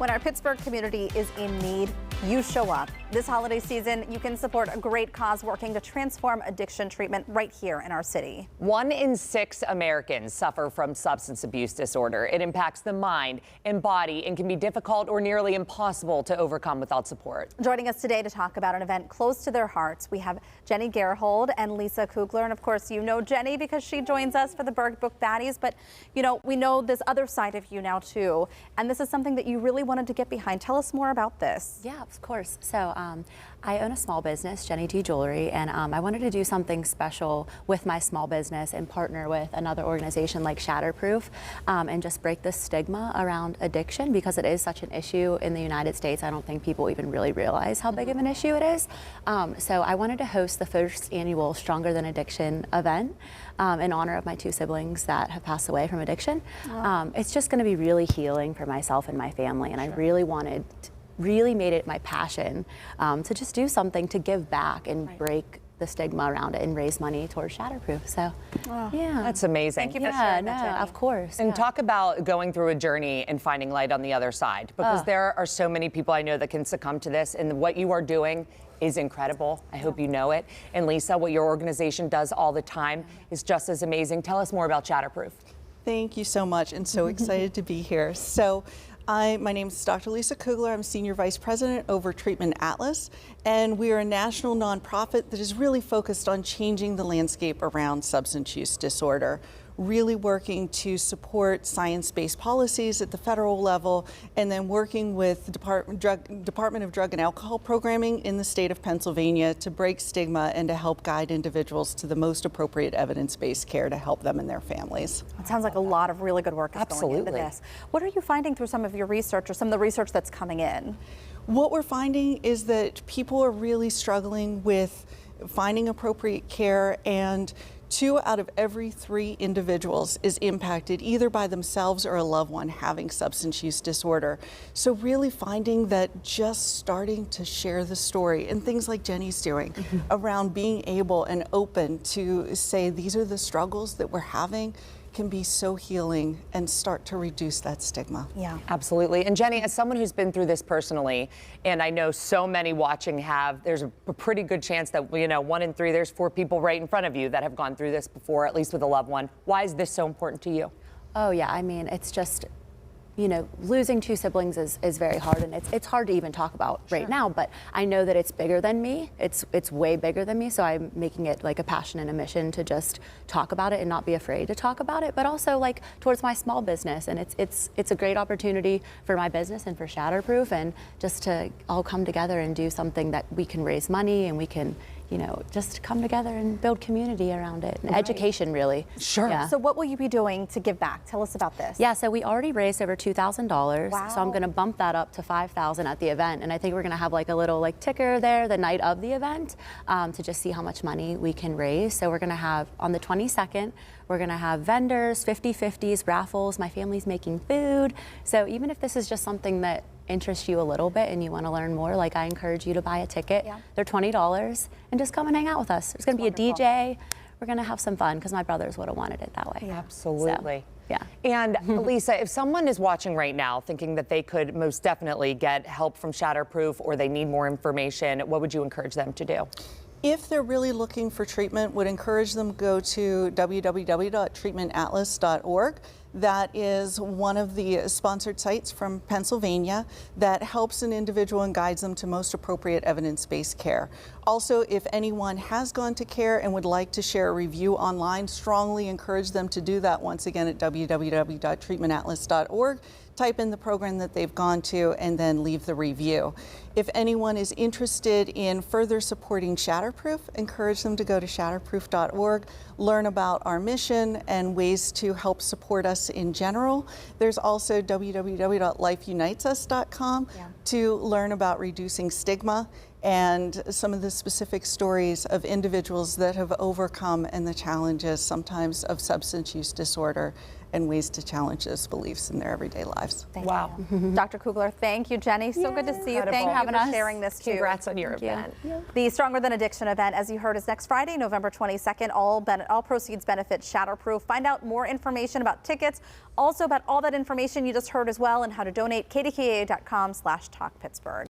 When our Pittsburgh community is in need, you show up. This holiday season, you can support a great cause working to transform addiction treatment right here in our city. 1 in 6 Americans suffer from substance abuse disorder. It impacts the mind and body and can be difficult or nearly impossible to overcome without support. Joining us today to talk about an event close to their hearts, we have Jenni Gerhold and Lisa Kugler. And of course, you know Jenni because she joins us for the Berg Book Baddies. But, you know, we know this other side of you now, too. And this is something that you really wanted to get behind. Tell us more about this. Yeah, of course. So I own a small business, Jenni Jewelry, and I wanted to do something special with my small business and partner with another organization like Shatterproof and just break the stigma around addiction because it is such an issue in the United States. I don't think people even really realize how big of an issue it is. So I wanted to host the first annual Stronger Than Addiction event in honor of my 2 siblings that have passed away from addiction. It's just going to be really healing for myself and my family, and I really made it my passion to just do something to give back and break the stigma around it and raise money towards Shatterproof. So, yeah. That's amazing. Thank you for sharing that, Jenni. Of course. And talk about going through a journey and finding light on the other side, because there are so many people I know that can succumb to this, and what you are doing is incredible. I hope you know it. And Lisa, what your organization does all the time is just as amazing. Tell us more about Shatterproof. Thank you so much, and so excited to be here. So, my name is Dr. Lisa Kugler. I'm Senior Vice President over Treatment Atlas, and we are a national nonprofit that is really focused on changing the landscape around substance use disorder, really working to support science-based policies at the federal level, and then working with the Department of Drug and Alcohol Programming in the state of Pennsylvania to break stigma and to help guide individuals to the most appropriate evidence-based care to help them and their families. It sounds like a lot of really good work is going into this. What are you finding through some of your research or some of the research that's coming in? What we're finding is that people are really struggling with finding appropriate care, and 2 out of every 3 individuals is impacted either by themselves or a loved one having substance use disorder. So really finding that just starting to share the story and things like Jenni's doing around being able and open to say these are the struggles that we're having can be so healing and start to reduce that stigma. Yeah, absolutely. And Jenni, as someone who's been through this personally, and I know so many watching have, there's a pretty good chance that, you know, 1 in 3, there's 4 people right in front of you that have gone through this before, at least with a loved one. Why is this so important to you? Oh yeah, I mean, it's just, you know, losing 2 siblings is very hard, and it's hard to even talk about right now, but I know that it's bigger than me. It's way bigger than me, so I'm making it like a passion and a mission to just talk about it and not be afraid to talk about it, but also like towards my small business, and it's a great opportunity for my business and for Shatterproof, and just to all come together and do something that we can raise money and we can, you know, just come together and build community around it, and education, really. Sure. Yeah. So what will you be doing to give back? Tell us about this. Yeah, so we already raised over $2,000. Wow. So I'm going to bump that up to $5,000 at the event, and I think we're going to have like a little like ticker there the night of the event to just see how much money we can raise. So we're going to have on the 22nd, we're going to have vendors, 50/50s, raffles. My family's making food. So even if this is just something that interests you a little bit and you want to learn more, like I encourage you to buy a ticket. Yeah. They're $20 and just come and hang out with us. There's going to be a DJ. We're going to have some fun because my brothers would have wanted it that way. Yeah. Absolutely. So, yeah. And Lisa, if someone is watching right now thinking that they could most definitely get help from Shatterproof or they need more information, what would you encourage them to do? If they're really looking for treatment, would encourage them to go to www.treatmentatlas.org. That is one of the sponsored sites from Pennsylvania that helps an individual and guides them to most appropriate evidence-based care. Also, if anyone has gone to care and would like to share a review online, strongly encourage them to do that once again at www.treatmentatlas.org. Type in the program that they've gone to and then leave the review. If anyone is interested in further supporting Shatterproof, encourage them to go to shatterproof.org, learn about our mission and ways to help support us in general. There's also www.lifeunitesus.com to learn about reducing stigma and some of the specific stories of individuals that have overcome and the challenges sometimes of substance use disorder and ways to challenge those beliefs in their everyday lives. Wow. Dr. Kugler, thank you. Jenni, so good to see you. Incredible. Thank you Having for us. sharing this too. Congrats on your Thank you. event. The Stronger Than Addiction event, as you heard, is next Friday, November 22nd. All proceeds benefit Shatterproof. Find out more information about tickets, also about all that information you just heard as well, and how to donate. kdka.com/talkpittsburgh.